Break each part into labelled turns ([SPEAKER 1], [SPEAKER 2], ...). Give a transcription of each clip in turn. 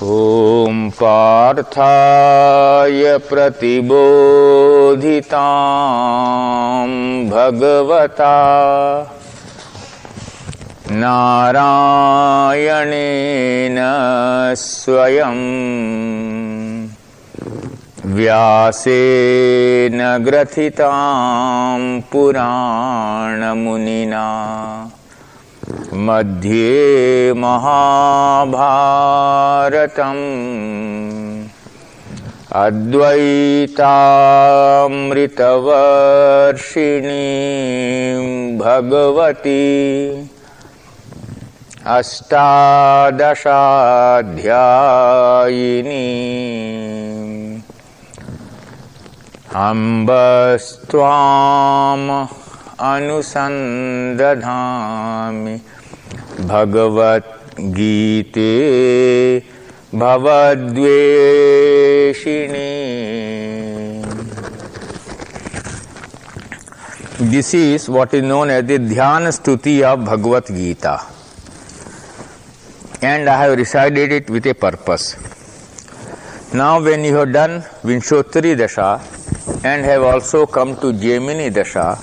[SPEAKER 1] ॐ पार्थाय प्रतिबोधितां भगवता नारायणेन स्वयं व्यासेन ग्रथितां पुराणमुनिना मध्ये महाभारतम् अद्वैतामृतवर्षिणीं भगवती अष्टादशाध्यायिनी अम्ब त्वाम् अनुसन्दधामि भगवद्गीते भवद्वेषिणी. This is what is known as the Dhyana Stuti of Bhagavad Gita, and I have recited it with a purpose. Now when you have done Vinshottari Dasha and have also come to Jaimini Dasha,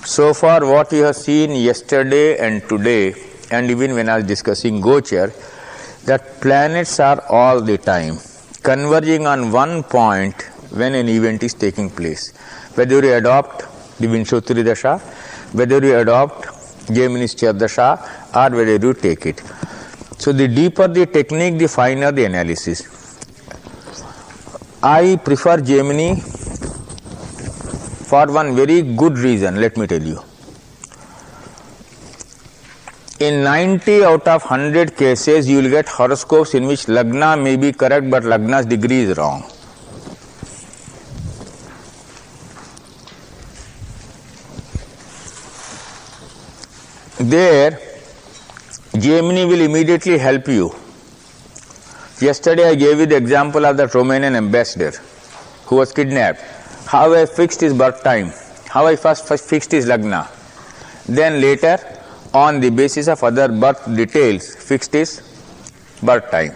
[SPEAKER 1] so far what you have seen yesterday and today, and even when I was discussing Gochar, that planets are all the time converging on one point when an event is taking place. Whether you adopt the Vinshottari Dasha, whether you adopt Jaimini's Dasha, or whether you take it. So the deeper the technique, the finer the analysis. I prefer Jaimini for one very good reason, let me tell you. In 90 out of 100 cases, you will get horoscopes in which Lagna may be correct, but Lagna's degree is wrong. There, Jaimini will immediately help you. Yesterday I gave you the example of the Romanian ambassador who was kidnapped. How I fixed his birth time, how I first fixed his Lagna. Then later, on the basis of other birth details, fixed his birth time.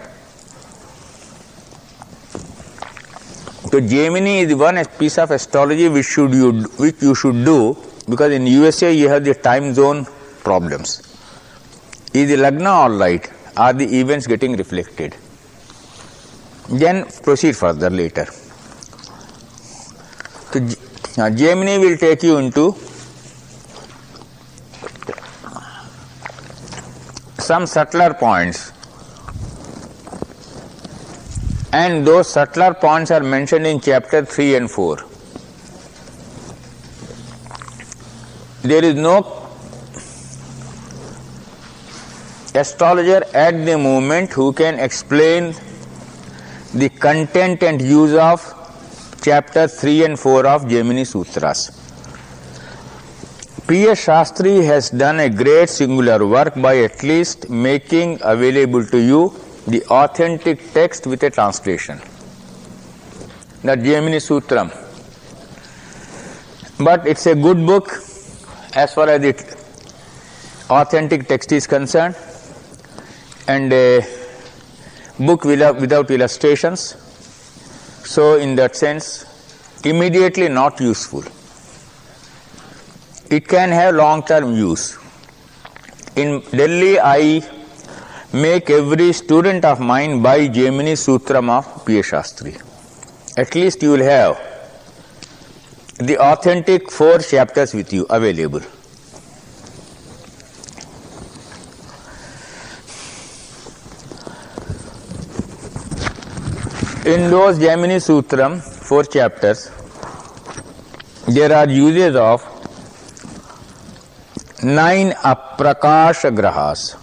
[SPEAKER 1] So Jaimini is one piece of astrology which you should do, because in USA you have the time zone problems. Is the Lagna all right? Are the events getting reflected? Then proceed further later. So Jaimini will take you into some subtler points, and those subtler points are mentioned in chapter 3 and 4. There is no astrologer at the moment who can explain the content and use of chapter 3 and 4 of Jaimini Sutras. P.S. Shastri has done a great singular work by at least making available to you the authentic text with a translation, the Jaimini Sutram. But it's a good book as far as the authentic text is concerned, and a book without illustrations. So in that sense, immediately not useful. It can have long-term use. In Delhi, I make every student of mine buy Jaimini Sutram of P.S. Shastri. At least you will have the authentic 4 chapters with you available. In those Jaimini Sutram, 4 chapters, there are uses of 9 Aprakash Grahas,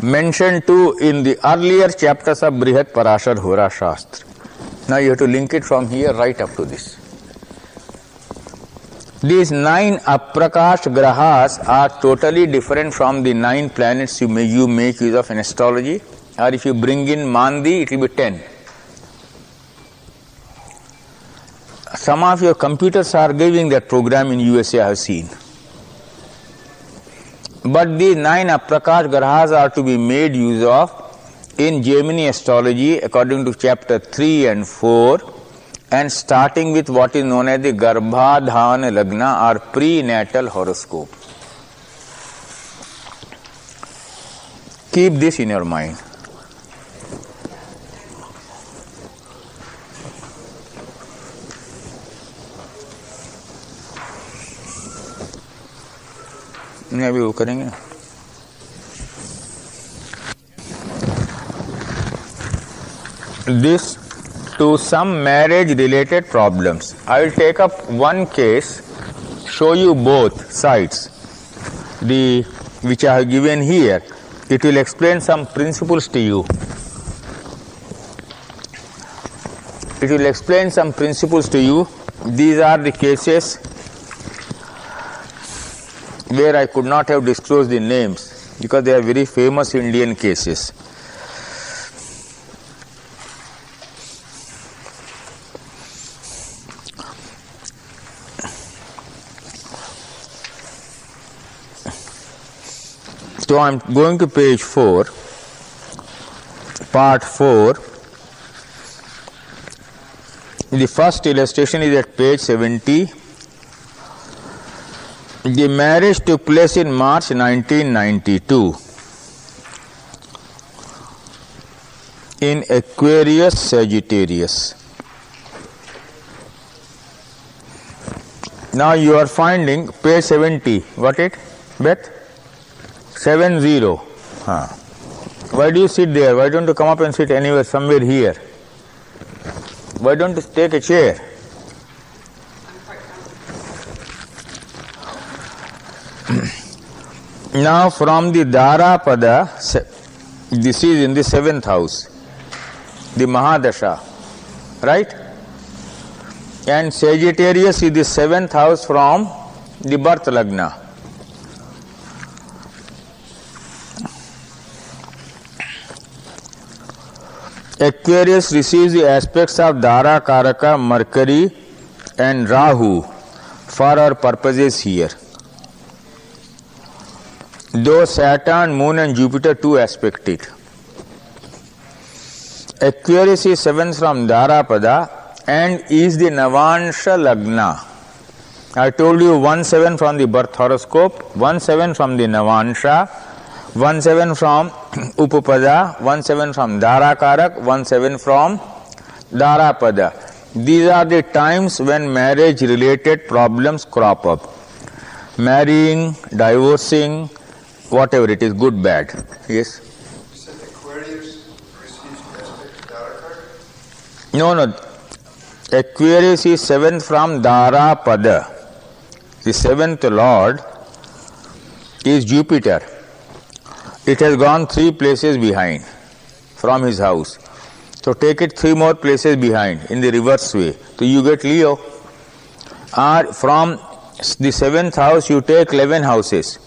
[SPEAKER 1] mentioned too in the earlier chapters of Brihat Parashar Hora Shastra. Now you have to link it from here right up to this. These 9 Aprakash Grahas are totally different from the 9 planets you make use of in astrology, or if you bring in Mandi, it will be 10. Some of your computers are giving that program in USA, I have seen. But these 9 Aprakash Grahas are to be made use of in Jaimini Astrology according to chapter 3 and 4, and starting with what is known as the Garbhadhan Lagna or prenatal horoscope. Keep this in your mind. अभी वो करेंगे. This to some marriage related problems. I will take up one case, show you both sides, which I have given here. It will explain some principles to you. It will explain some principles to you. These are the cases where I could not have disclosed the names because they are very famous Indian cases. So I am going to page 4, part 4. The first illustration is at page 70. The marriage took place in March 1992 in Aquarius Sagittarius. Now you are finding page 70. What it? Beth? 70. Why do you sit there? Why don't you come up and sit anywhere, somewhere here? Why don't you take a chair? Now from the Dharapada, this is in the 7th house, the Mahadasha, right? And Sagittarius is the 7th house from the birth Lagna. Aquarius receives the aspects of Dhara Karaka, Mercury and Rahu for our purposes here. Though Saturn, Moon and Jupiter too aspect it. Aquarius is 7th from Dharapada and is the Navansha Lagna. I told you 1-7 from the birth horoscope, 1-7 from the Navansha, 1-7 from Upapada, 1-7 from Dharakarak, 1-7 from Dharapada. These are the times when marriage related problems crop up. Marrying, divorcing, whatever it is, good, bad. Yes?
[SPEAKER 2] You said Aquarius receives aspect Dharakarak?
[SPEAKER 1] No. Aquarius is 7th from Dharapada. The 7th Lord is Jupiter. It has gone 3 places behind from his house. So take it 3 more places behind in the reverse way. So you get Leo. Or from the 7th house you take 11 houses.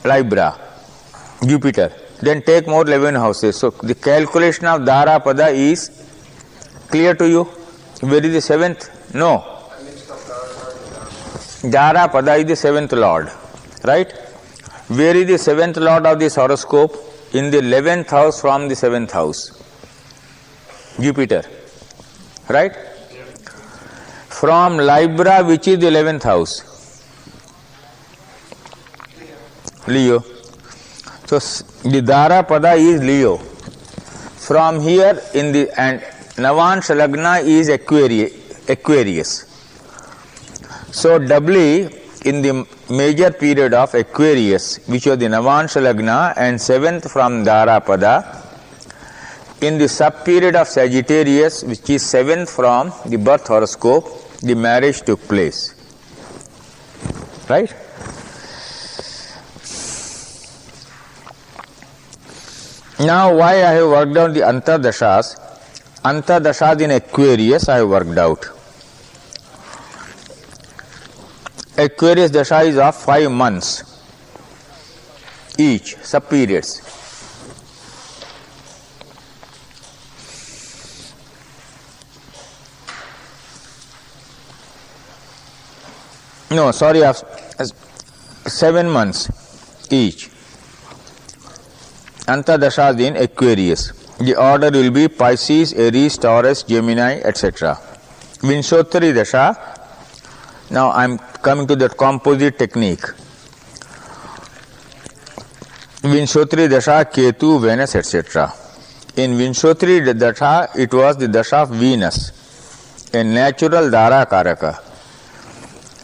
[SPEAKER 1] Libra, Jupiter. Then take more 11 houses. So the calculation of Dharapada is clear to you. Where is the 7th? No. Dharapada is the 7th Lord. Right? Where is the 7th Lord of this horoscope? In the 11th house from the 7th house. Jupiter. Right? Yeah. From Libra, which is the 11th house? Leo. So the Dharapada is Leo. From here in the and Navansha Lagna is Aquarius. So doubly in the major period of Aquarius, which was the Navansha Lagna and 7th from Dharapada, in the sub period of Sagittarius, which is 7th from the birth horoscope, the marriage took place. Right? Now why I have worked out the Antardashas? Antardashas in Aquarius I have worked out. Aquarius Dasha is of 5 months each, sub-periods. No, sorry, of 7 months each. Antadashas in Aquarius. The order will be Pisces, Aries, Taurus, Gemini, etc. Vinshottari Dasha. Now I am coming to that composite technique. Vinshottari Dasha, Ketu, Venus, etc. In Vinshottari Dasha, it was the Dasha of Venus, a natural Dara Karaka,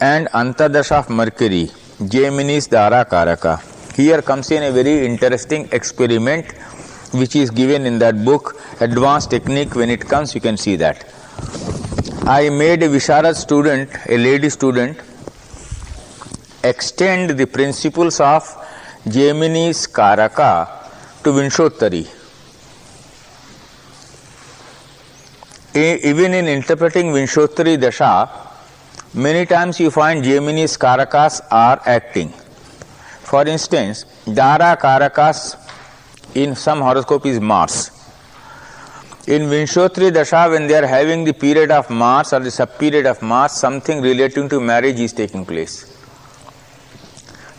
[SPEAKER 1] and Antadasha of Mercury, Jaimini's Dara Karaka. Here comes in a very interesting experiment which is given in that book, Advanced Technique. When it comes, you can see that. I made a Visharad student, a lady student, extend the principles of Jaimini's Karaka to Vinshottari. Even in interpreting Vinshottari Dasha, many times you find Jaimini's Karakas are acting. For instance, Dara Karakas in some horoscope is Mars. In Vinshottari Dasha, when they are having the period of Mars or the sub-period of Mars, something relating to marriage is taking place.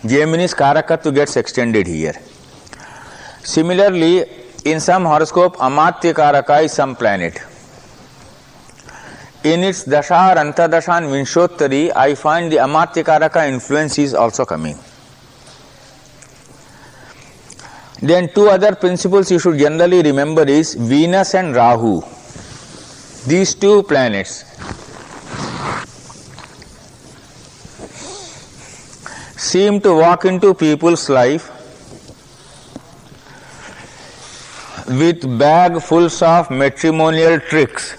[SPEAKER 1] Jaimini's Karakatva gets extended here. Similarly, in some horoscope, Amatya Karaka is some planet. In its Dasha or Antadasha and Vinshottari, I find the Amatya Karaka influence is also coming. Then two other principles you should generally remember is Venus and Rahu. These two planets seem to walk into people's life with bag fulls of matrimonial tricks.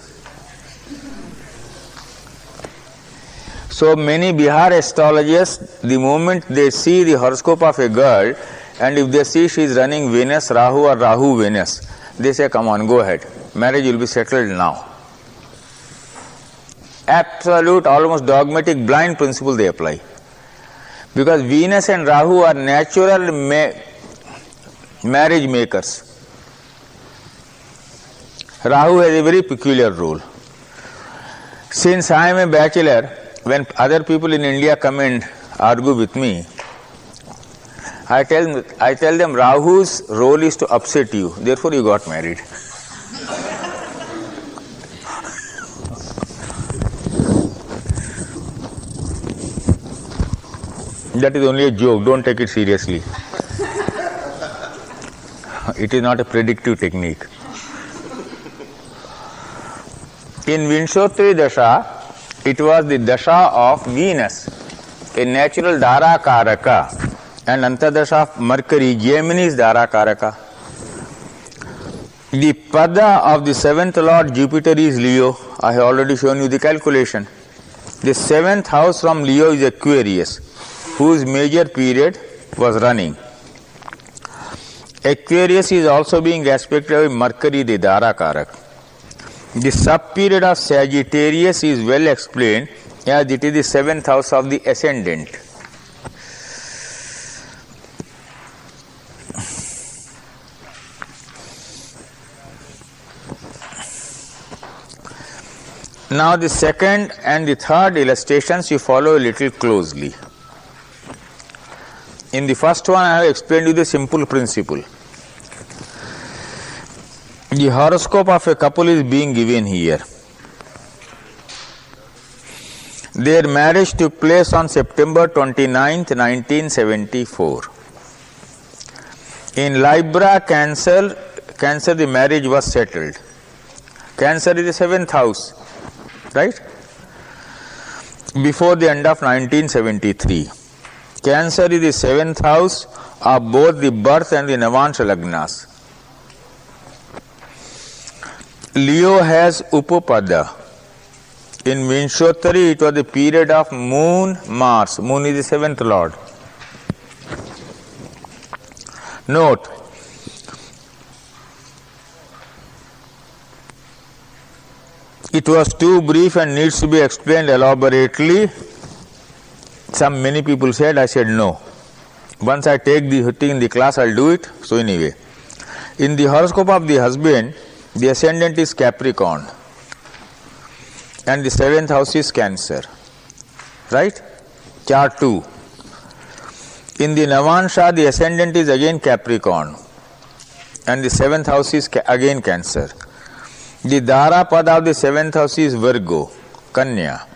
[SPEAKER 1] So many Bihar astrologers, the moment they see the horoscope of a girl, and if they see she is running Venus, Rahu or Rahu Venus, they say, come on, go ahead. Marriage will be settled now. Absolute, almost dogmatic, blind principle they apply. Because Venus and Rahu are natural marriage makers. Rahu has a very peculiar role. Since I am a bachelor, when other people in India come and argue with me, I tell them Rahu's role is to upset you, therefore you got married. That is only a joke, don't take it seriously. It is not a predictive technique. In Vinshottari Dasha, it was the Dasha of Venus, a natural Dara Karaka, and Antadasha of Mercury, Jaimini's Dara Karaka. The Pada of the seventh Lord Jupiter is Leo. I have already shown you the calculation. The seventh house from Leo is Aquarius, whose major period was running. Aquarius is also being aspected by Mercury, the Dara Karak. The sub-period of Sagittarius is well explained as it is the seventh house of the ascendant. Now the second and the third illustrations you follow a little closely. In the first one I have explained you the simple principle. The horoscope of a couple is being given here. Their marriage took place on September 29th, 1974. In Libra, Cancer, the marriage was settled. Cancer is the seventh house, right? Before the end of 1973. Cancer is the seventh house of both the birth and the Navansha Lagnas. Leo has Upapada. In Vinshottari, it was the period of Moon, Mars. Moon is the seventh lord. Note, it was too brief and needs to be explained elaborately. Many people said, I said no. Once I take the thing in the class, I'll do it. So anyway, in the horoscope of the husband, the ascendant is Capricorn and the seventh house is Cancer, right? Chart 2. In the Navansha, the ascendant is again Capricorn and the 7th house is again Cancer. The Dara Pada of the 7th house is Virgo, Kanya.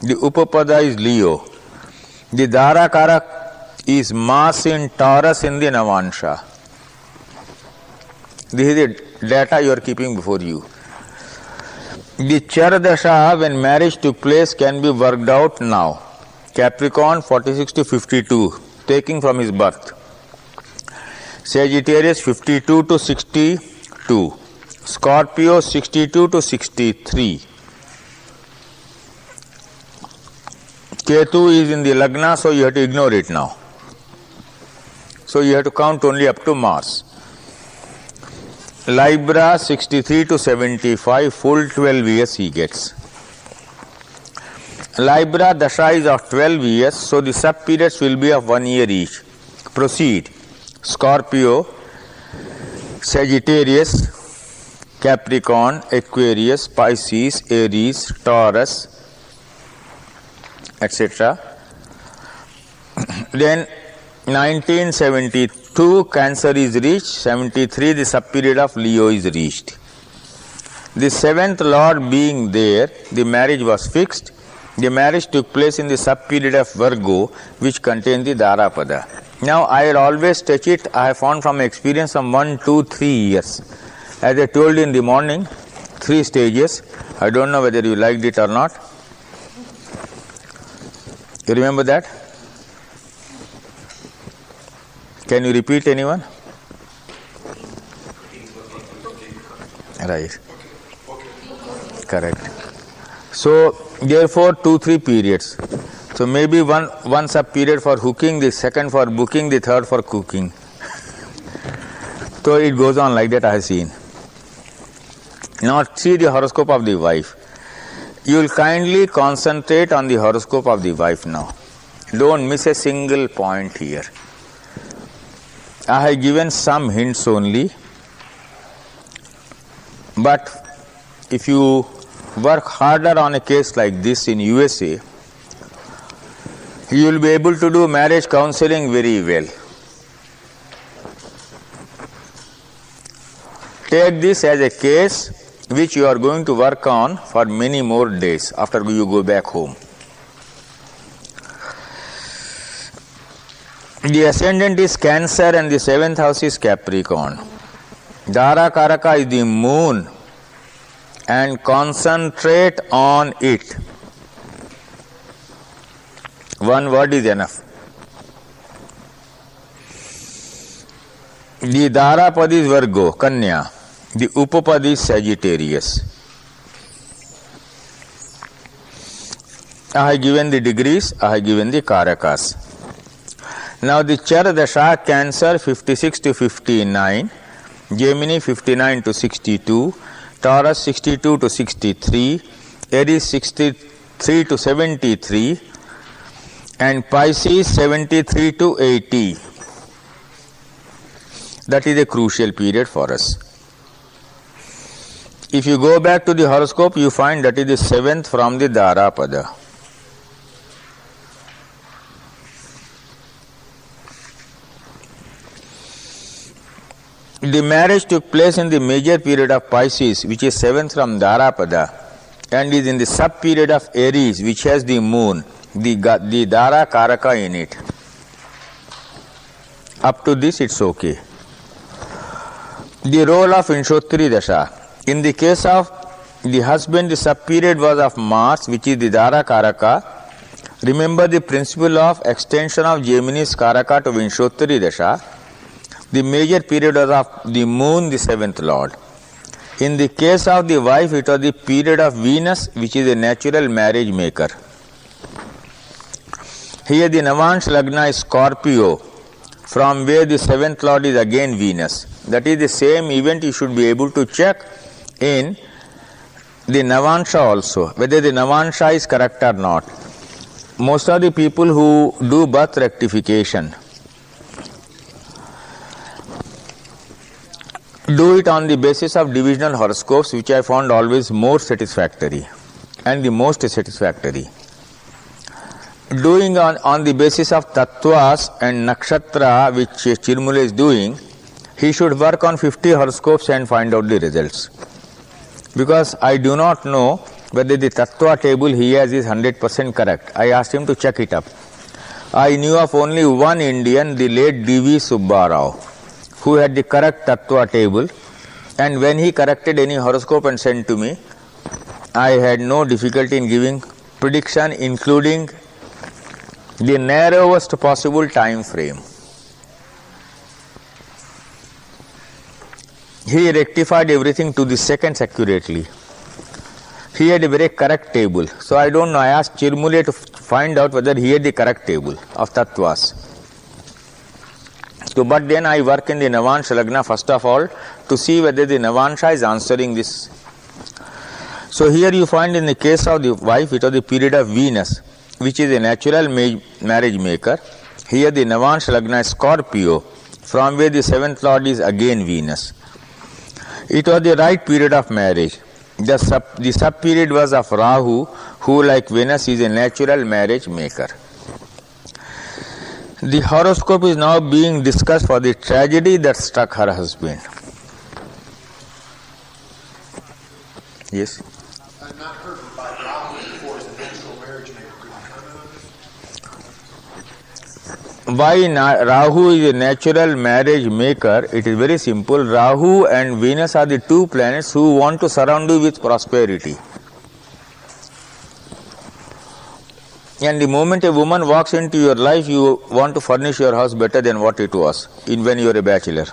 [SPEAKER 1] The Upapada is Leo. The Dara Karak is Mars in Taurus in the Navansha. This is the data you are keeping before you. The Char Dasha, when marriage took place, can be worked out now. Capricorn 46 to 52, taking from his birth. Sagittarius 52 to 62. Scorpio 62 to 63. Ketu is in the Lagna, so you have to ignore it now. So you have to count only up to Mars. Libra 63 to 75, full 12 years he gets. Libra Dasha is of 12 years, so the sub-periods will be of 1 year each. Proceed. Scorpio, Sagittarius, Capricorn, Aquarius, Pisces, Aries, Taurus, etc. Then 1972 Cancer is reached, 73 the sub-period of Leo is reached. The 7th Lord being there, the marriage was fixed. The marriage took place in the sub-period of Virgo, which contains the Darapada. Now I will always touch it. I have found from experience from 1, 2, 3 years. As I told you in the morning, 3 stages. I don't know whether you liked it or not. You remember that? Can you repeat, anyone? Right. Correct. So therefore 2, 3 periods. So maybe one sub period for hooking, the second for booking, the third for cooking. So it goes on like that, I have seen. Now see the horoscope of the wife. You will kindly concentrate on the horoscope of the wife now. Don't miss a single point here. I have given some hints only, but if you work harder on a case like this in USA, you will be able to do marriage counseling very well. Take this as a case which you are going to work on for many more days after you go back home. The ascendant is Cancer and the 7th house is Capricorn. Dara Karaka is the moon, and concentrate on it. One word is enough. The Darapad is Virgo, Kanya. The Upapad is Sagittarius. I have given the degrees, I have given the Karakas. Now the Char Dasha, Cancer 56 to 59, Jaimini 59 to 62, Taurus 62 to 63, Aries 63 to 73, and Pisces 73 to 80. That is a crucial period for us. If you go back to the horoscope, you find that is the 7th from the Darapada. The marriage took place in the major period of Pisces, which is 7th from Darapada, and is in the sub-period of Aries, which has the moon, the Dara Karaka in it. Up to this, it's okay. The role of Vinshottari Dasha. In the case of the husband, the sub-period was of Mars, which is the Dara Karaka. Remember the principle of extension of Jaimini's Karaka to Vinshottari Dasha. The major period was of the moon, the 7th Lord. In the case of the wife, it was the period of Venus, which is a natural marriage maker. Here the Navansh Lagna is Scorpio, from where the 7th Lord is again Venus. That is the same event you should be able to check in the Navansha also, whether the Navansha is correct or not. Most of the people who do birth rectification do it on the basis of divisional horoscopes, which I found always more satisfactory and the most satisfactory. Doing on the basis of tattvas and nakshatra, which Chirmula is doing, he should work on 50 horoscopes and find out the results. Because I do not know whether the Tattva table he has is 100% correct. I asked him to check it up. I knew of only one Indian, the late D.V. Subbarao, who had the correct Tattva table, and when he corrected any horoscope and sent to me, I had no difficulty in giving prediction, including the narrowest possible time frame. He rectified everything to the seconds accurately. He had a very correct table. So I don't know, I asked Chirmule to find out whether he had the correct table of Tattvas. So, but then I work in the Navansha Lagna first of all to see whether the Navansha is answering this. So here you find in the case of the wife, it was the period of Venus, which is a natural marriage maker. Here the Navansha Lagna is Scorpio, from where the seventh lord is again Venus. It was the right period of marriage. The sub period was of Rahu, who like Venus is a natural marriage maker. The horoscope is now being discussed for the tragedy that struck her husband. Yes?
[SPEAKER 2] I've not heard about Rahu before as a natural marriage maker. Could you comment on this?
[SPEAKER 1] Why Rahu is a natural marriage maker? It is very simple. Rahu and Venus are the two planets who want to surround you with prosperity. And the moment a woman walks into your life, you want to furnish your house better than what it was when you were a bachelor.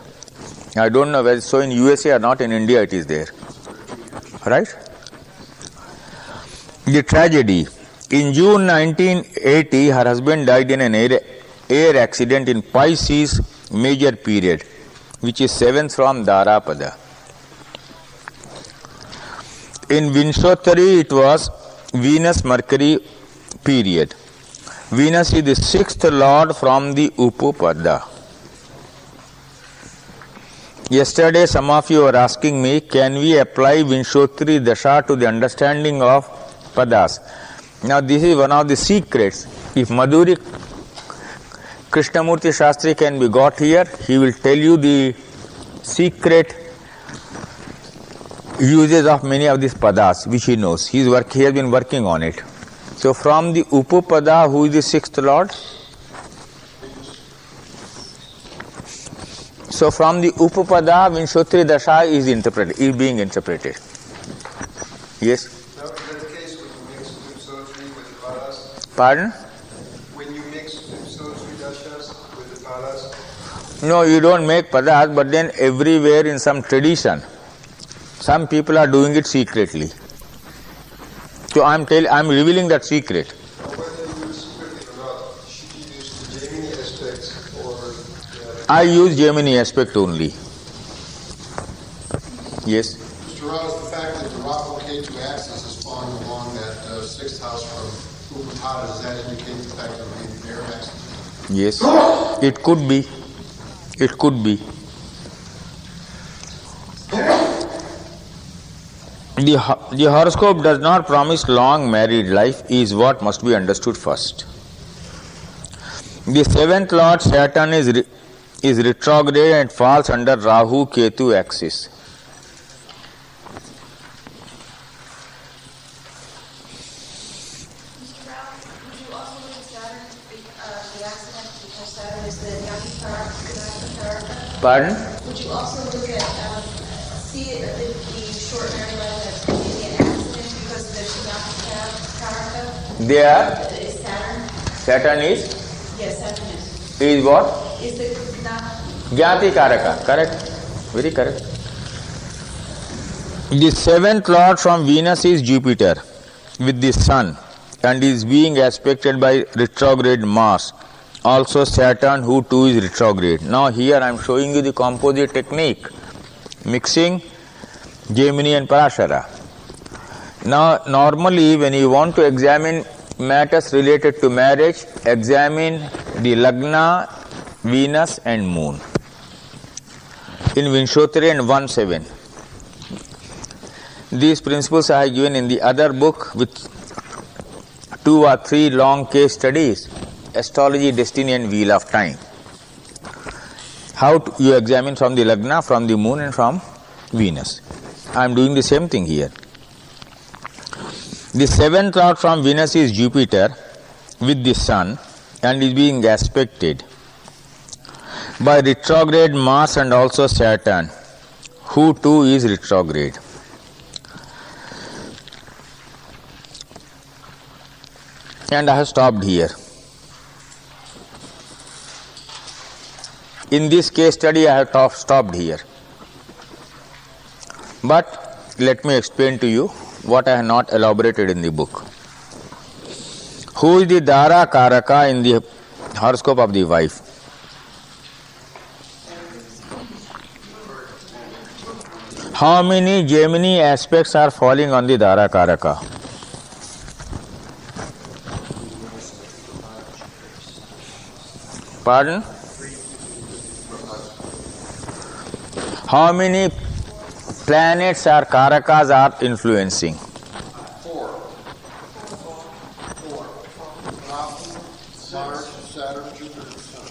[SPEAKER 1] I don't know whether it's so in USA or not. In India it is there. Right? The tragedy. In June 1980, her husband died in an air accident in Pisces major period, which is 7th from Dharapada. In Vinshottari, it was Venus-Mercury period. Venus is the 6th lord from the Upapada. Yesterday, some of you were asking me, can we apply Vinshottari Dasha to the understanding of Padas? Now, this is one of the secrets. If Madhuri Krishnamurti Shastri can be got here, he will tell you the secret uses of many of these padas, which he knows. He has been working on it. So from the Upapada, who is the 6th lord? So from the Upapada, Vinshottari Dasha is being interpreted. Yes?
[SPEAKER 2] Now, is that the case when you mix Vinshottari with the padas?
[SPEAKER 1] Pardon?
[SPEAKER 2] When you mix Vinshottari Dashas with the padas?
[SPEAKER 1] No, you don't make padas, but then everywhere in some tradition, some people are doing it secretly. So I'm revealing that secret.
[SPEAKER 2] Whether you use secretly or not, should you use the Jaimini aspects or
[SPEAKER 1] I use Jaimini aspect only. Yes?
[SPEAKER 3] Mr. Rao, the fact that the Rahu Ketu axis is falling along that 6th house from Upatada, does that indicate the fact that it would be an air axis?
[SPEAKER 1] Yes. It could be. It could be. The horoscope does not promise long married life is what must be understood first. The 7th lord Saturn is retrograde and falls under Rahu Ketu axis.
[SPEAKER 4] Mr. Rao, would you also look at Saturn, the accident, because Saturn is the Yati Karaka?
[SPEAKER 1] Pardon?
[SPEAKER 4] Would you also look at, see the short married life as maybe an accident because of the Yati Karaka?
[SPEAKER 1] They are?
[SPEAKER 4] Is Saturn?
[SPEAKER 1] Saturn is?
[SPEAKER 4] Yes, Saturn is.
[SPEAKER 1] Is what?
[SPEAKER 4] Is the not?
[SPEAKER 1] Jnati Karaka. Correct. Very correct. The 7th lord from Venus is Jupiter with the Sun and is being aspected by retrograde Mars. Also Saturn, who too is retrograde. Now here I am showing you the composite technique, mixing Jaimini and Parashara. Now normally when you want to examine matters related to marriage, examine the Lagna, Venus and Moon in Vinshottari and 1-7. These principles I have given in the other book with 2 or 3 long case studies, Astrology, Destiny and Wheel of Time. you examine from the Lagna, from the moon and from Venus. I am doing the same thing here. The seventh lord from Venus is Jupiter with the Sun and is being aspected by retrograde Mars and also Saturn, who too is retrograde. And I have stopped here. In this case study I have stopped here. But let me explain to you what I have not elaborated in the book. Who is the Dara Karaka in the horoscope of the wife? How many Jaimini aspects are falling on the Dara Karaka? Pardon? How many planets or Karakas are influencing?
[SPEAKER 3] 4. Rahu, Mars, Saturn, Jupiter, Sun.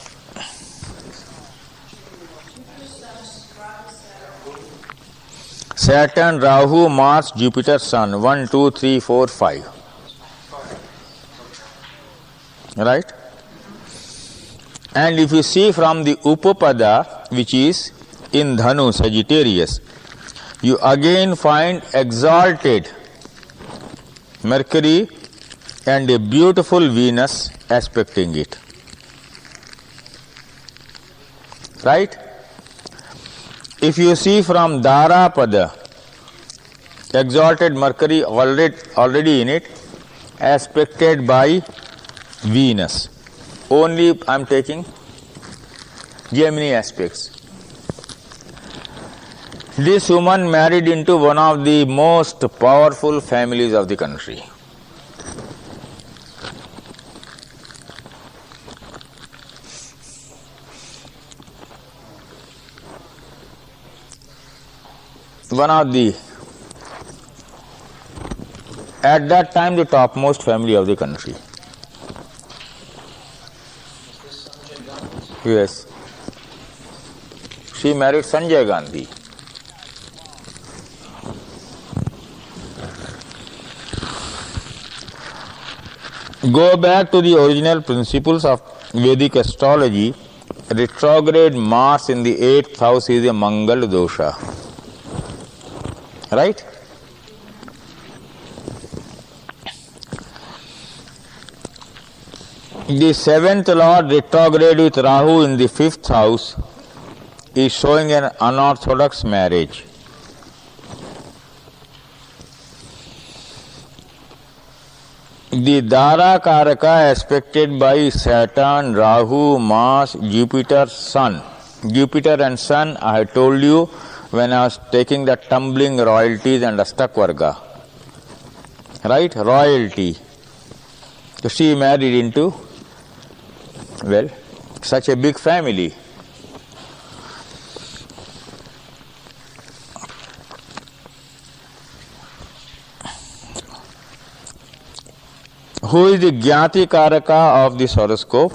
[SPEAKER 1] Saturn, Rahu, Mars, Jupiter, Sun. 1, 2, 3, 4, 5. Right? And if you see from the Upapada, which is in Dhanu, Sagittarius, you again find exalted Mercury and a beautiful Venus aspecting it. Right? If you see from Darapada, exalted Mercury already in it, aspected by Venus. Only I am taking Jaimini aspects. This woman married into one of the most powerful families of the country. One of the, at that time, the topmost family of the country. Yes. She married Sanjay Gandhi. Go back to the original principles of Vedic astrology. Retrograde Mars in the 8th house is a Mangal dosha. Right? The 7th lord retrograde with Rahu in the 5th house is showing an unorthodox marriage. The Dara Karaka aspected by Saturn, Rahu, Mars, Jupiter, Sun. Jupiter and Sun, I had told you when I was taking the tumbling royalties and Astak Varga. Right? Royalty. So she married into, well, such a big family. Who is the Jnati Karaka of this horoscope?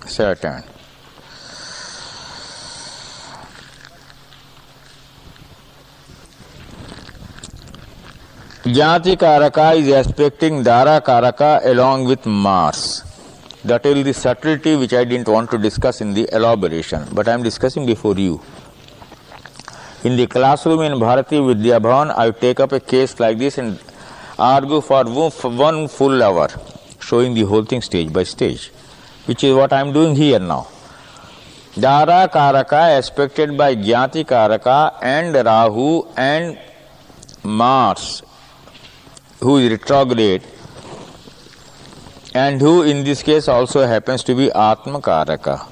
[SPEAKER 1] Saturn. Jnati Karaka is aspecting Dara Karaka along with Mars. That is the subtlety which I didn't want to discuss in the elaboration, but I am discussing before you. In the classroom in Bharati Vidya Bhavan, I take up a case like this and argue for 1 full hour, showing the whole thing stage by stage, which is what I am doing here now. Dara Karaka aspected by Jnati Karaka and Rahu and Mars, who is retrograde, and who in this case also happens to be Atma Karaka.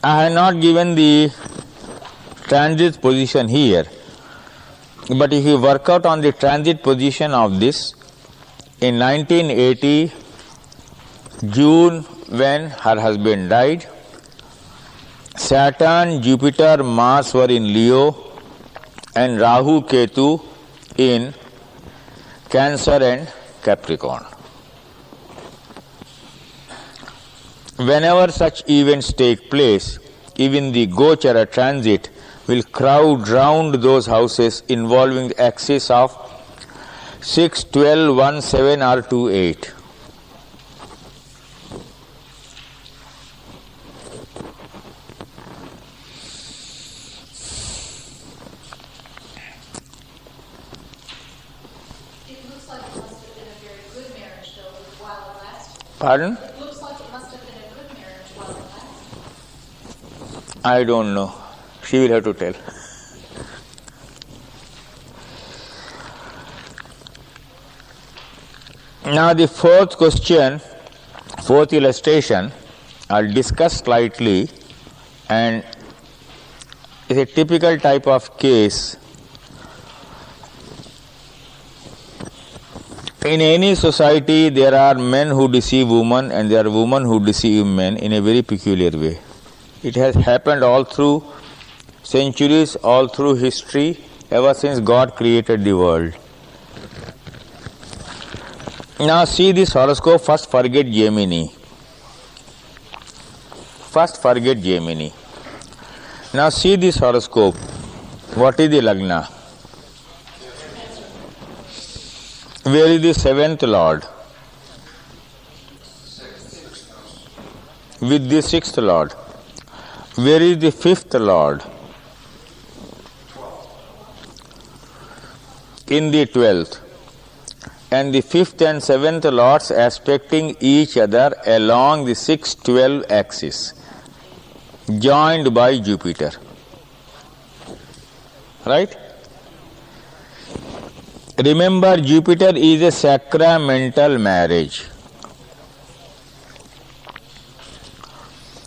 [SPEAKER 1] I have not given the transit position here, but if you work out on the transit position of this, in 1980, June, when her husband died, Saturn, Jupiter, Mars were in Leo, and Rahu, Ketu in Cancer and Capricorn. Whenever such events take place, even the Gochara transit will crowd round those houses involving the axis of 6, 12, 1, 7 or 2, 8. Pardon?
[SPEAKER 4] It looks like it must have been a good marriage while it lasted.
[SPEAKER 1] I don't know. She will have to tell. Now the fourth question, fourth illustration, I'll discuss slightly, and is a typical type of case. In any society, there are men who deceive women and there are women who deceive men in a very peculiar way. It has happened all through centuries, all through history, ever since God created the world. Now see this horoscope, first forget Jaimini. First forget Jaimini. Now see this horoscope. What is the Lagna? Where is the seventh Lord? With the sixth Lord. Where is the fifth Lord? In the 12th. And the fifth and seventh Lords aspecting each other along the 6-12 axis, joined by Jupiter. Right? Remember, Jupiter is a sacramental marriage.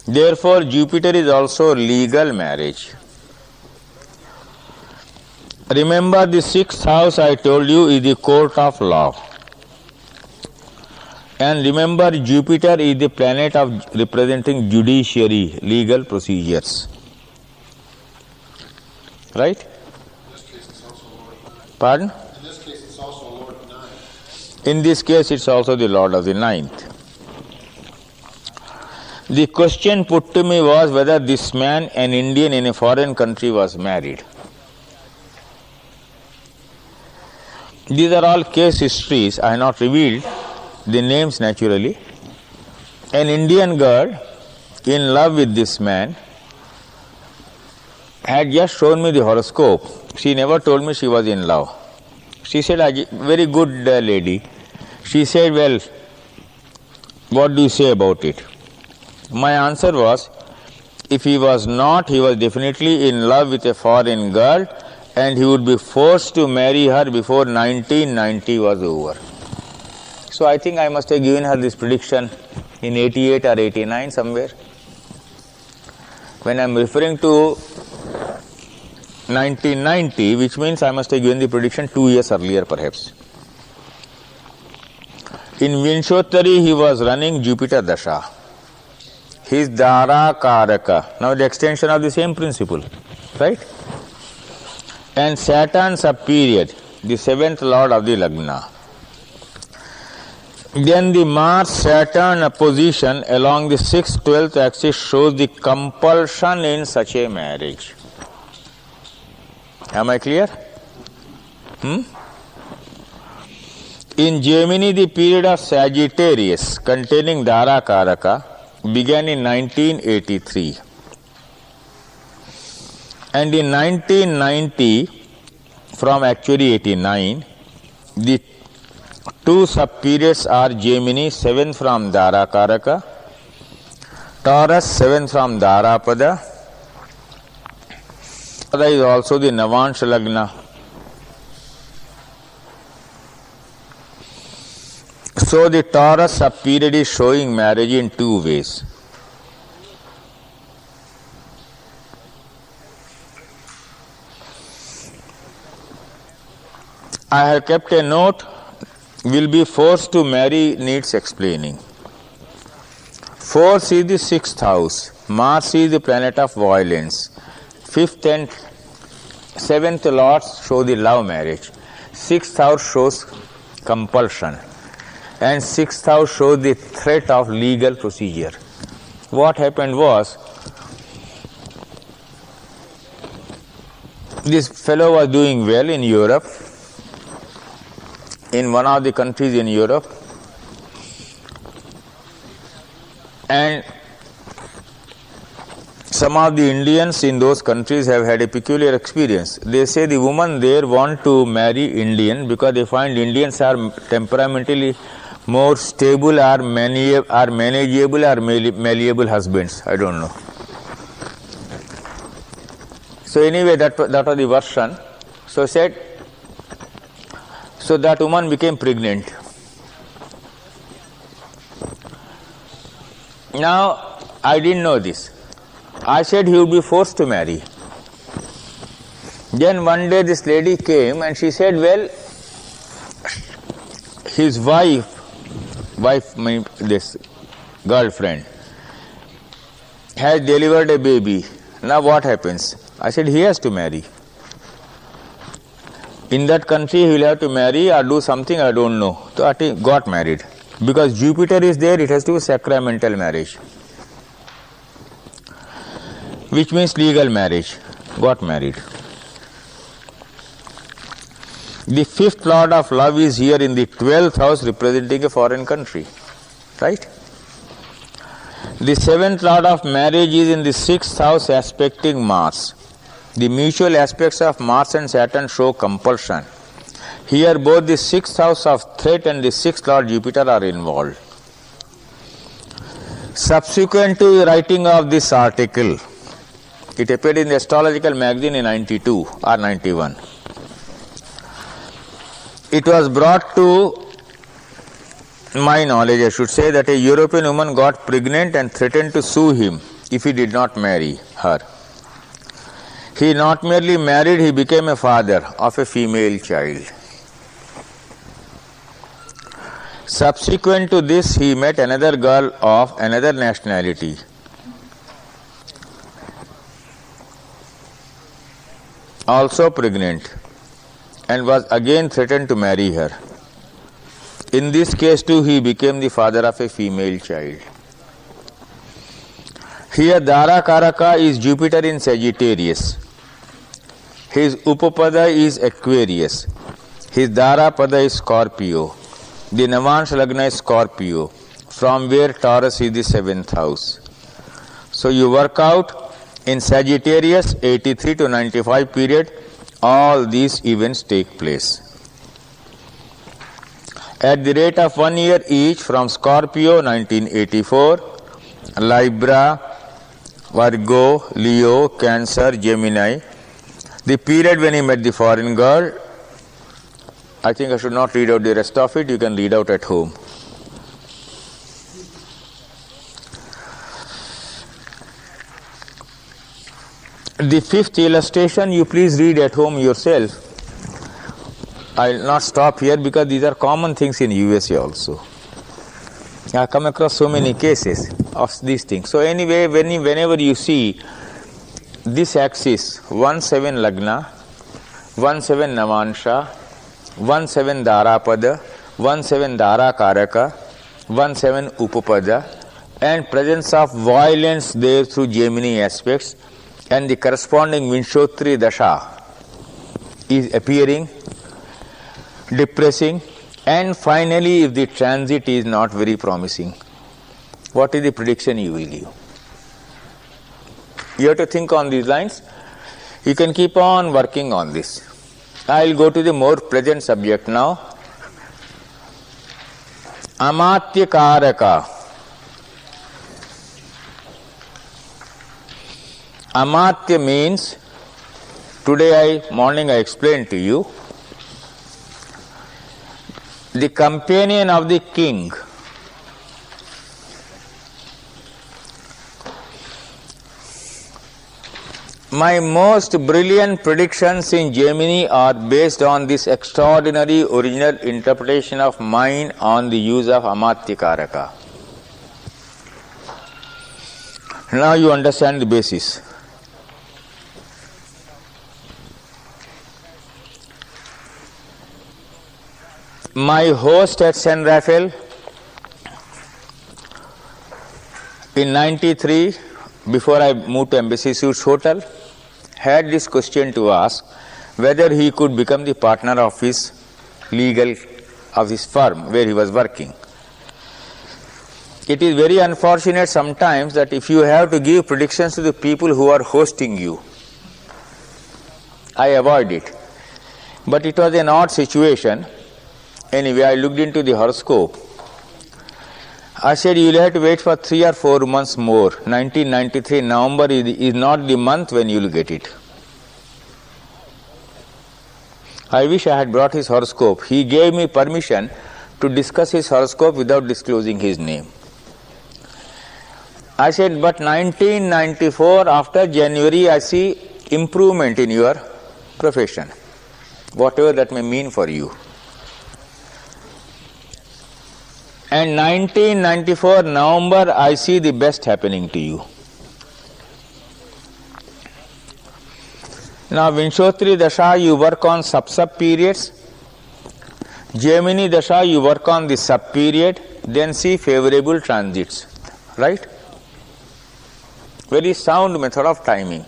[SPEAKER 1] Therefore, Jupiter is also legal marriage. Remember, the sixth house I told you is the court of law. And remember, Jupiter is the planet of representing judiciary, legal procedures. Right? Pardon? In this case, it's also the Lord of the ninth. The question put to me was whether this man, an Indian in a foreign country, was married. These are all case histories. I have not revealed the names naturally. An Indian girl in love with this man had just shown me the horoscope. She never told me she was in love. She said, very good lady. She said, well, what do you say about it? My answer was, if he was not, he was definitely in love with a foreign girl and he would be forced to marry her before 1990 was over. So I think I must have given her this prediction in 88 or 89 somewhere. When I am referring to 1990, which means I must have given the prediction 2 years earlier perhaps. In Vinshottari, he was running Jupiter Dasha. His Dara Karaka. Now the extension of the same principle, right? And Saturn sub-period, the seventh lord of the Lagna. Then the Mars-Saturn opposition along the 6th, 12th axis shows the compulsion in such a marriage. Am I clear? In Jaimini, the period of Sagittarius containing Dara Karaka began in 1983. And in 1990, from actually 89, the two sub-periods are Jaimini, 7th from Dara Karaka, Taurus, 7th from Darapada. That is also the Navansha Lagna. So the Taurus sub-period is showing marriage in two ways. I have kept a note, will be forced to marry needs explaining. Force is the 6th house. Mars is the planet of violence. 5th and 7th lords show the love marriage. 6th house shows compulsion. And 6th house shows the threat of legal procedure. What happened was, this fellow was doing well in Europe, in one of the countries in Europe, and some of the Indians in those countries have had a peculiar experience. They say the women there want to marry Indian because they find Indians are temperamentally more stable, or manageable, or malleable husbands. I don't know. So anyway, that was the version. So that woman became pregnant. Now, I didn't know this. I said he would be forced to marry. Then one day this lady came and she said, well, his this girlfriend, has delivered a baby. Now what happens? I said, he has to marry. In that country he will have to marry or do something, I don't know. So he got married. Because Jupiter is there, it has to be sacramental marriage, which means legal marriage. Got married. The 5th lord of love is here in the 12th house, representing a foreign country. Right? The 7th lord of marriage is in the 6th house, aspecting Mars. The mutual aspects of Mars and Saturn show compulsion. Here both the 6th house of threat and the 6th lord Jupiter are involved. Subsequent to the writing of this article, it appeared in the Astrological magazine in 92 or 91. It was brought to my knowledge, I should say, that a European woman got pregnant and threatened to sue him if he did not marry her. He not merely married, he became a father of a female child. Subsequent to this, he met another girl of another nationality. Also pregnant, and was again threatened to marry her. In this case too, he became the father of a female child. Here Dara Karaka is Jupiter in Sagittarius. His Upapada is Aquarius. His Dara Pada is Scorpio. The Navansh Lagna is Scorpio, from where Taurus is the 7th house. So you work out in Sagittarius 83 to 95 period, all these events take place. At the rate of 1 year each, from Scorpio 1984, Libra, Virgo, Leo, Cancer, Gemini. The period when he met the foreign girl, I think I should not read out the rest of it, you can read out at home. The 5th illustration you please read at home yourself. I will not stop here because these are common things in USA also. I have come across so many cases of these things. So anyway, whenever you see this axis, 1-7 Lagna, 1-7 Navansha, 1-7 Darapada, 1-7 Dara Karaka, 1-7 Upapada, and presence of violence there through Jaimini aspects, and the corresponding Vinshotri Dasha is appearing, depressing, and finally if the transit is not very promising, what is the prediction you will give? You have to think on these lines. You can keep on working on this. I will go to the more pleasant subject now. Amatya Karaka. Amatya means, today morning I explained to you, the companion of the king. My most brilliant predictions in Jaimini are based on this extraordinary original interpretation of mine on the use of Amatya Karaka. Now you understand the basis. My host at San Rafael in 93, before I moved to Embassy Suites Hotel, had this question to ask whether he could become the partner of his firm where he was working. It is very unfortunate sometimes that if you have to give predictions to the people who are hosting you, I avoid it. But it was an odd situation. Anyway, I looked into the horoscope. I said, you will have to wait for 3 or 4 months more. 1993 November is not the month when you will get it. I wish I had brought his horoscope. He gave me permission to discuss his horoscope without disclosing his name. I said, but 1994, after January, I see improvement in your profession, whatever that may mean for you. And 1994 November, I see the best happening to you. Now, Vinshotri Dasha, you work on sub periods. Jaimini Dasha, you work on the sub period, then see favorable transits. Right? Very sound method of timing.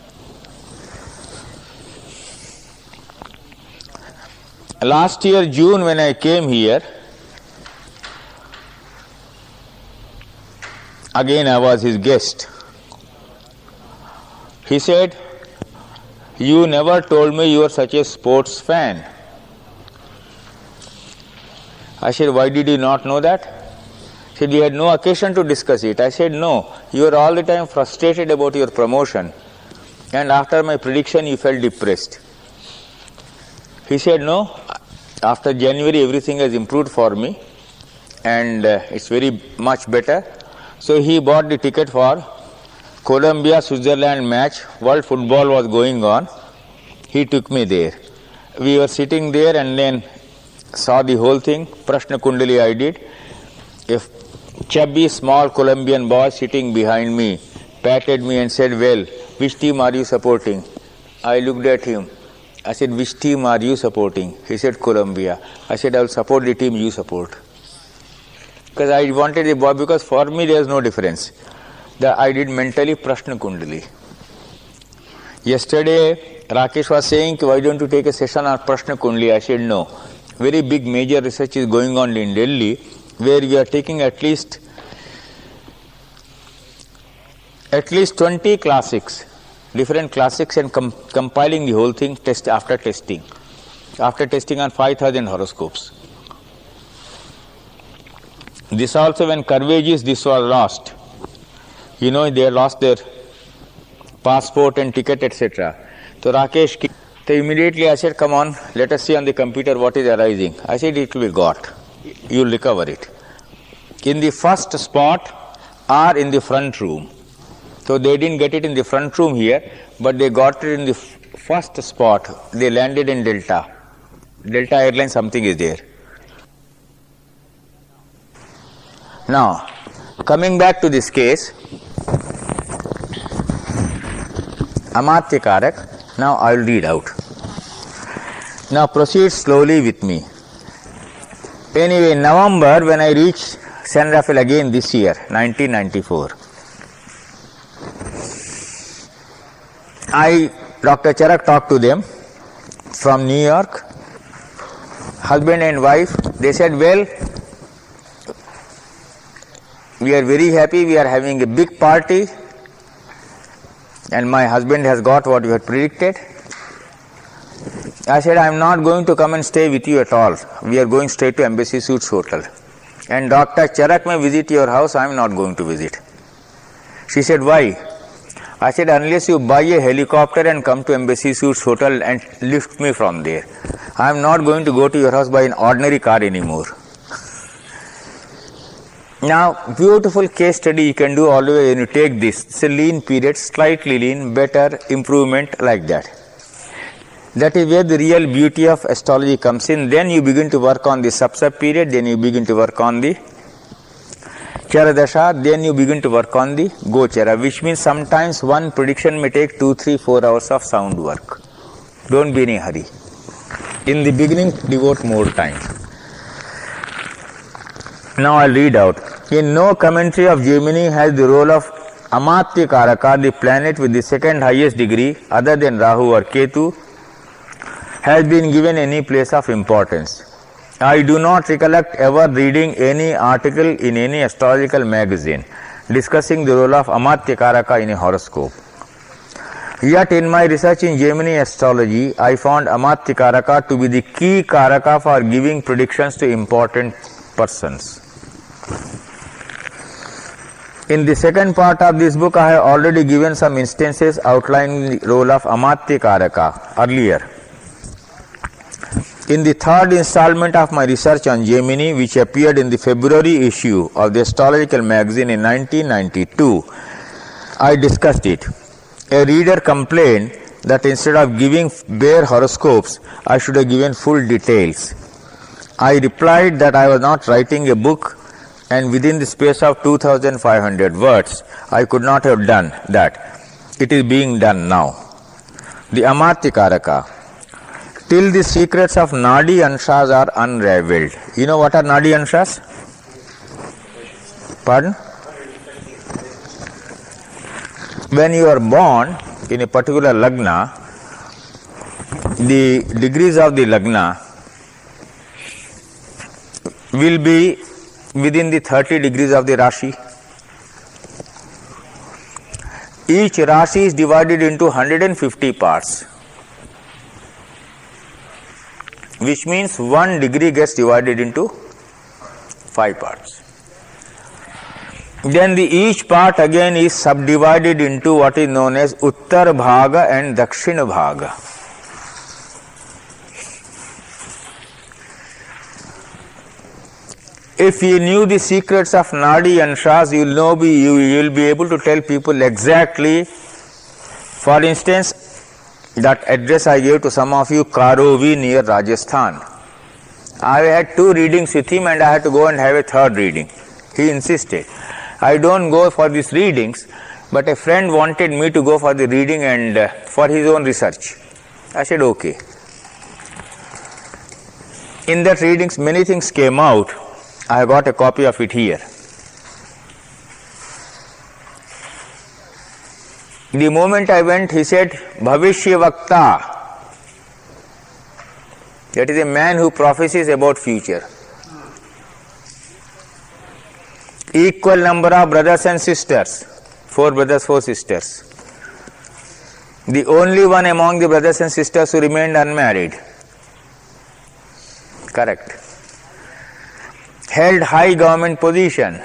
[SPEAKER 1] Last year, June, when I came here, again I was his guest. He said, you never told me you were such a sports fan. I said, why did you not know that? He said, we had no occasion to discuss it. I said, no, you are all the time frustrated about your promotion, and after my prediction you felt depressed. He said, no, after January everything has improved for me and it's very much better. So he bought the ticket for Colombia-Switzerland match. World football was going on. He took me there. We were sitting there and then saw the whole thing. Prashna Kundali I did. A chubby small Colombian boy sitting behind me patted me and said, well, which team are you supporting? I looked at him. I said, which team are you supporting? He said, Colombia. I said, I will support the team you support. Because I wanted the boy, because for me there is no difference. I did mentally Prashna Kundali. Yesterday, Rakesh was saying, why don't you take a session on Prashna Kundali? I said, no. Very big major research is going on in Delhi, where we are taking at least 20 classics, different classics, and compiling the whole thing after testing on 5,000 horoscopes. This also, when Karvejis, this was lost. You know, they lost their passport and ticket, etc. So Rakesh, so immediately I said, come on, let us see on the computer what is arising. I said, it will be got. You will recover it. In the first spot or in the front room. So they didn't get it in the front room here, but they got it in the first spot. They landed in Delta. Delta Airlines, something is there. Now, coming back to this case, Amartya Karak, now I will read out. Now proceed slowly with me. Anyway, November, when I reached San Rafael again this year, 1994, Dr. Charak talked to them from New York, husband and wife. They said, well, we are very happy, we are having a big party, and my husband has got what you had predicted. I said, I am not going to come and stay with you at all. We are going straight to Embassy Suites Hotel. And Dr. Charak may visit your house, I am not going to visit. She said, why? I said, unless you buy a helicopter and come to Embassy Suites Hotel and lift me from there, I am not going to go to your house by an ordinary car anymore. Now, beautiful case study you can do always when you take this. It's a lean period, slightly lean, better, improvement, like that. That is where the real beauty of astrology comes in. Then you begin to work on the sub period, then you begin to work on the Charadasha, then you begin to work on the Gochara, which means sometimes one prediction may take 2, 3, 4 hours of sound work. Don't be in a hurry. In the beginning, devote more time. Now I'll read out. In no commentary of Jaimini has the role of Amatya Karaka, the planet with the second highest degree, other than Rahu or Ketu, has been given any place of importance. I do not recollect ever reading any article in any astrological magazine discussing the role of Amatya Karaka in a horoscope. Yet in my research in Jaimini astrology, I found Amatya Karaka to be the key Karaka for giving predictions to important persons. In the second part of this book, I have already given some instances outlining the role of Amatya Karaka earlier. In the third installment of my research on Jaimini, which appeared in the February issue of the Astrological magazine in 1992, I discussed it. A reader complained that instead of giving bare horoscopes, I should have given full details. I replied that I was not writing a book, and within the space of 2,500 words, I could not have done that. It is being done now. The Amatya Karaka. Till the secrets of Nadi Anshas are unraveled. You know what are Nadi Anshas? Pardon? When you are born in a particular Lagna, the degrees of the Lagna will be within the 30 degrees of the Rashi. Each Rashi is divided into 150 parts, which means 1 degree gets divided into 5 parts. Then each part again is subdivided into what is known as Uttar Bhaga and Dakshina Bhaga. If you knew the secrets of Nadi Anshas, you will be able to tell people exactly. For instance, that address I gave to some of you, Karovi near Rajasthan. I had 2 readings with him and I had to go and have a 3rd reading. He insisted. I don't go for these readings, but a friend wanted me to go for the reading and for his own research. I said okay. In that readings many things came out. I have got a copy of it here. The moment I went, he said, Bhavishya Vakta. That is a man who prophesies about future. Equal number of brothers and sisters. 4 brothers, 4 sisters. The only one among the brothers and sisters who remained unmarried. Correct. Held high government position.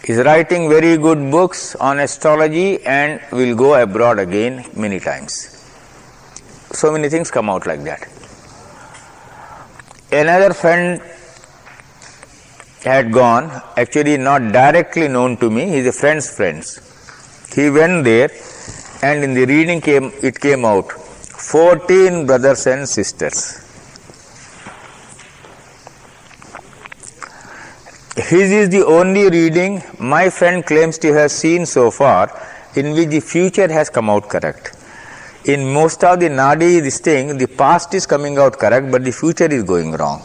[SPEAKER 1] Is writing very good books on astrology and will go abroad again many times. So many things come out like that. Another friend had gone, actually not directly known to me, he is a friend's friend. He went there and in the reading it came out 14 brothers and sisters. His is the only reading my friend claims to have seen so far in which the future has come out correct. In most of the Nadi, this thing, the past is coming out correct, but the future is going wrong.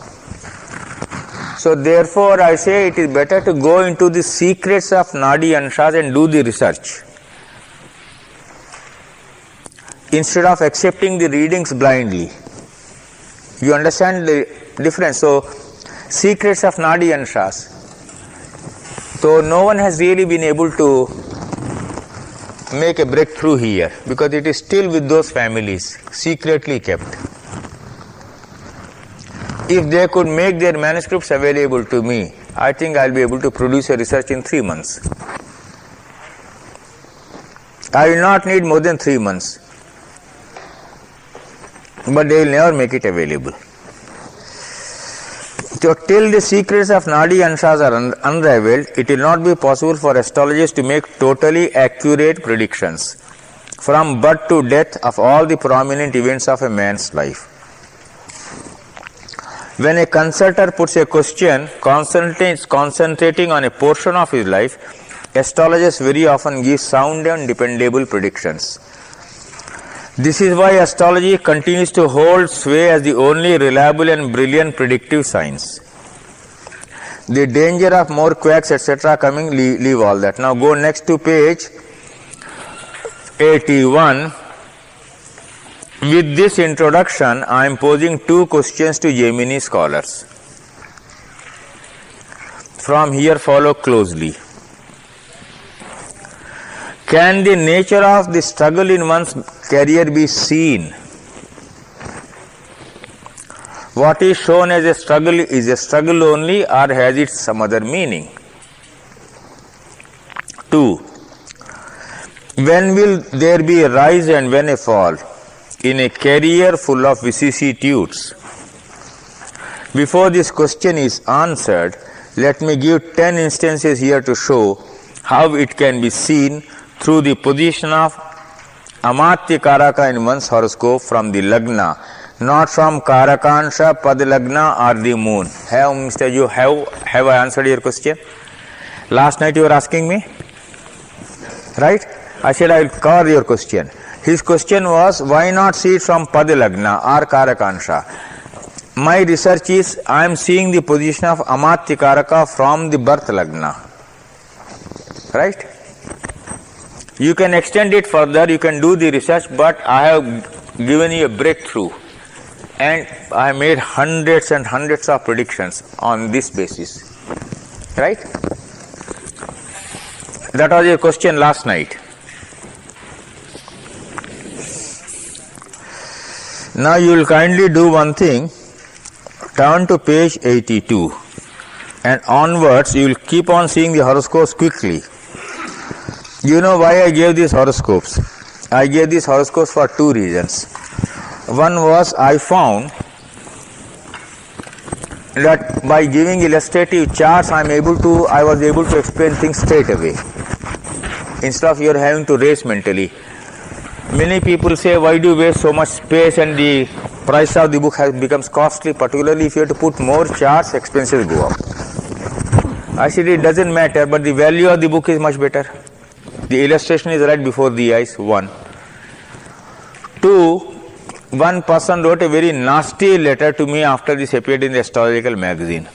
[SPEAKER 1] So therefore, I say it is better to go into the secrets of Nadi Anshas and do the research, instead of accepting the readings blindly. You understand the difference? So, secrets of Nadi Anshas. So no one has really been able to make a breakthrough here because it is still with those families, secretly kept. If they could make their manuscripts available to me, I think I will be able to produce a research in 3 months. I will not need more than 3 months. But they will never make it available. So till the secrets of Nadi Anshas are unraveled, it will not be possible for astrologers to make totally accurate predictions from birth to death of all the prominent events of a man's life. When a consulter puts a question concentrating on a portion of his life, astrologers very often give sound and dependable predictions. This is why astrology continues to hold sway as the only reliable and brilliant predictive science. The danger of more quacks, etc. coming, leave all that. Now go next to page 81. With this introduction, I am posing two questions to Jaimini scholars. From here follow closely. Can the nature of the struggle in one's career be seen? What is shown as a struggle is a struggle only, or has it some other meaning? 2. When will there be a rise and when a fall in a career full of vicissitudes? Before this question is answered, let me give 10 instances here to show how it can be seen through the position of Amatya Karaka in one's horoscope from the Lagna, not from Karakansha, Padlagna or the moon. Have Mr. You have I answered your question? Last night you were asking me? Right? I said I will cover your question. His question was, why not see it from Padlagna or Karakansha? My research is, I am seeing the position of Amatya Karaka from the birth Lagna. Right? You can extend it further, you can do the research, but I have given you a breakthrough. And I have made hundreds and hundreds of predictions on this basis. Right? That was your question last night. Now you will kindly do one thing, turn to page 82 and onwards you will keep on seeing the horoscopes quickly. You know why I gave these horoscopes? I gave these horoscopes for two reasons. One was I found that by giving illustrative charts I was able to explain things straight away instead of you having to race mentally. Many people say, why do you waste so much space and the price of the book becomes costly, particularly if you have to put more charts, expenses go up. I said it doesn't matter, but the value of the book is much better. The illustration is right before the eyes, 1. 2, one person wrote a very nasty letter to me after this appeared in the astrological magazine.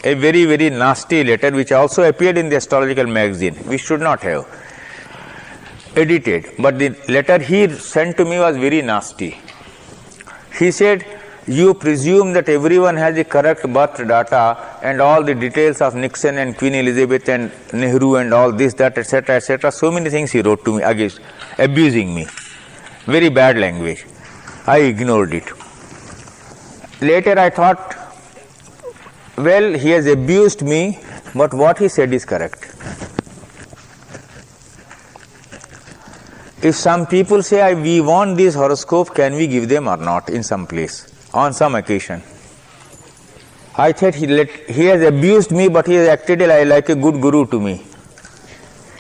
[SPEAKER 1] A very, very nasty letter which also appeared in the astrological magazine. We should not have edited, but the letter he sent to me was very nasty. He said, you presume that everyone has the correct birth data and all the details of Nixon and Queen Elizabeth and Nehru and all this, that, etc., etc. So many things he wrote to me, against, abusing me. Very bad language. I ignored it. Later I thought, well, he has abused me, but what he said is correct. If some people say, we want this horoscope, can we give them or not in some place, on some occasion? I thought he has abused me, but he has acted like a good guru to me.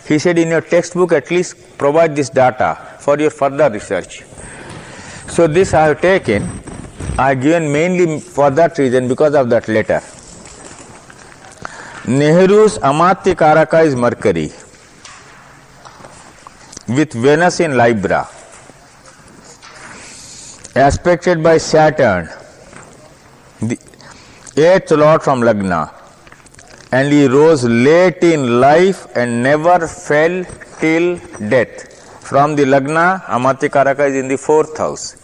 [SPEAKER 1] He said, in your textbook at least provide this data for your further research. So this I have taken, I have given mainly for that reason, because of that letter. Nehru's Amatya Karaka is Mercury, with Venus in Libra, aspected by Saturn, the 8th lord from Lagna, and he rose late in life and never fell till death. From the Lagna, Amatya Karaka is in the 4th house.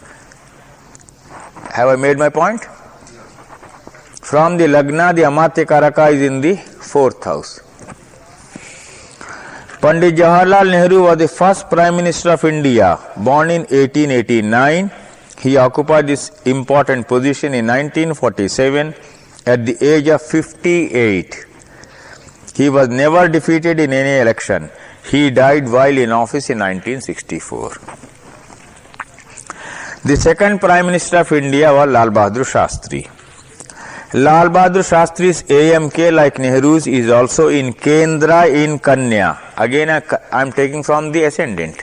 [SPEAKER 1] Have I made my point? From the Lagna, the Amatya Karaka is in the 4th house. Pandit Jawaharlal Nehru was the first Prime Minister of India, born in 1889. He occupied this important position in 1947 at the age of 58. He was never defeated in any election. He died while in office in 1964. The second Prime Minister of India was Lal Bahadur Shastri. Lal Bahadur Shastri's AMK, like Nehru's, is also in Kendra in Kanya. Again, I am taking from the ascendant.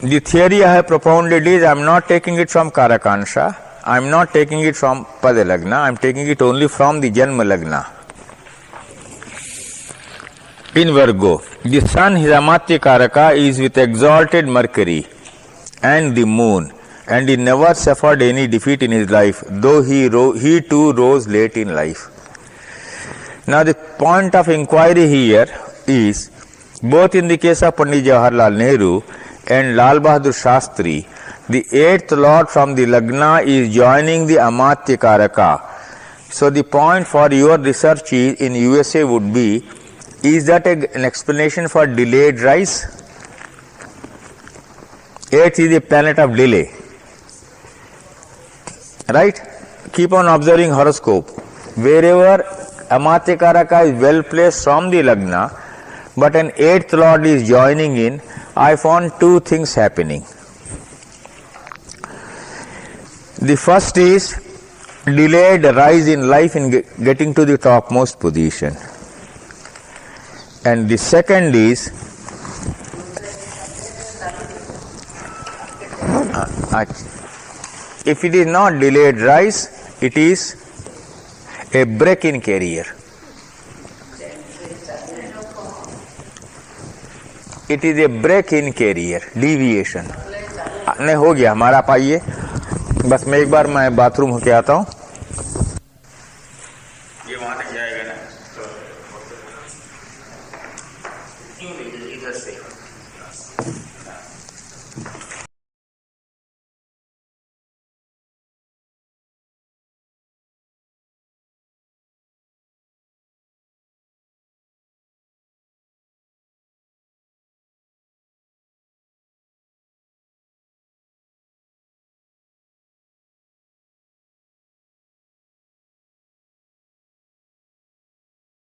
[SPEAKER 1] The theory I have propounded is I am not taking it from Karakansha, I am not taking it from Padalagna, I am taking it only from the Janma Lagna. In Virgo, the sun, his Amatya Karaka, is with exalted Mercury and the moon, and he never suffered any defeat in his life, though he too rose late in life. Now the point of inquiry here is, both in the case of Pandit Jawaharlal Nehru and Lal Bahadur Shastri, the 8th lord from the Lagna is joining the Amatya Karaka. So the point for your research in USA would be, is that an explanation for delayed rise? 8th is a planet of delay. Right? Keep on observing horoscope. Wherever Amatya Karaka is well placed from the Lagna, but an 8th lord is joining in, I found two things happening. The first is delayed rise in life in getting to the topmost position. And the second is if it is not delayed rise, it is a break in career. It is a break in career, deviation. नहीं हो गया हमारा, आप आइए, बस मैं एक बार मैं बाथरूम होके आता हूँ.